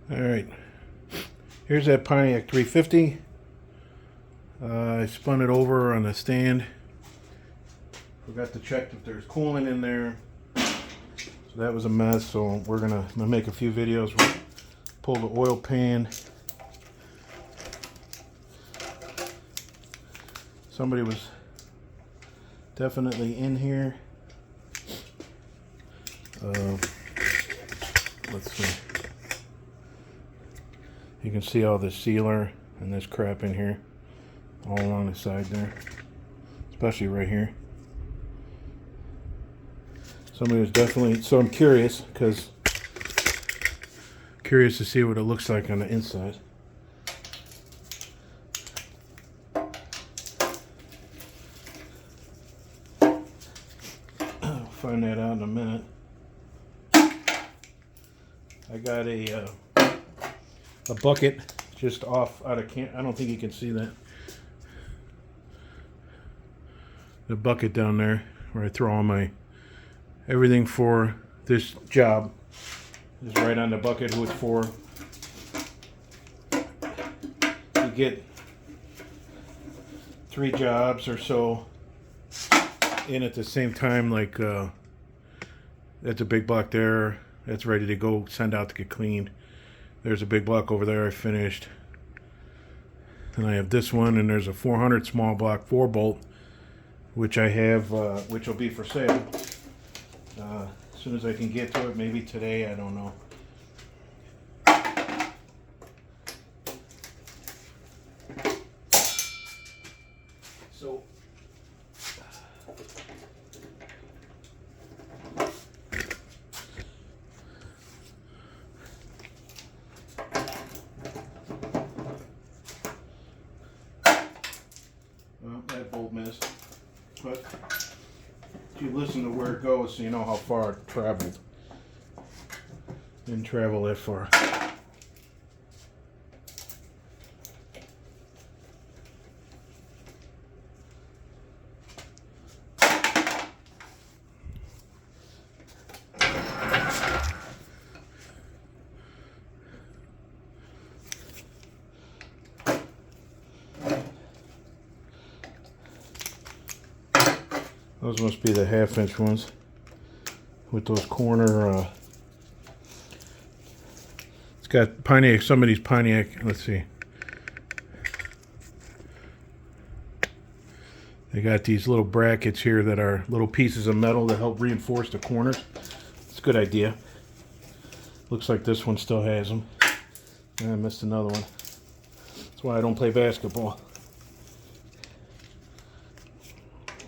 Alright, here's that Pontiac 350. I spun it over on the stand. Forgot to check if there's coolant in there. So that was a mess, so I'm gonna make a few videos. We'll pull the oil pan. Somebody was definitely in here. Let's see. You can see all the sealer and this crap in here, all along the side there, especially right here. Somebody was definitely, so I'm curious to see what it looks like on the inside. I'll find that out in a minute. I got a bucket just off out of I don't think you can see that. The bucket down there where I throw all my everything for this job is right on the bucket. Who it's for. You get 3 jobs or so in at the same time, like that's a big block there. That's ready to go, send out to get cleaned. There's a big block over there I finished. And I have this one, and there's a 400 small block 4-bolt, which I have, which will be for sale. As soon as I can get to it, maybe today, I don't know. So, well, that bolt missed, but if you listen to where it goes, so you know how far it traveled. Didn't travel that far. Those must be the 1/2-inch ones with those corner. It's got Pontiac. Somebody's Pontiac. Let's see. They got these little brackets here that are little pieces of metal that help reinforce the corners. It's a good idea. Looks like this one still has them. I missed another one. That's why I don't play basketball.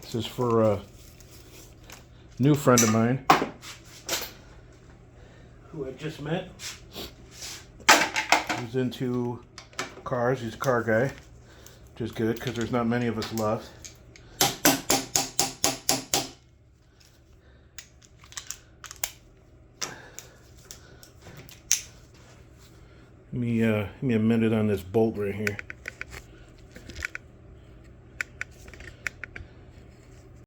This is for a new friend of mine who I just met. He's into cars. He's a car guy, which is good because there's not many of us left. Give me a minute on this bolt right here.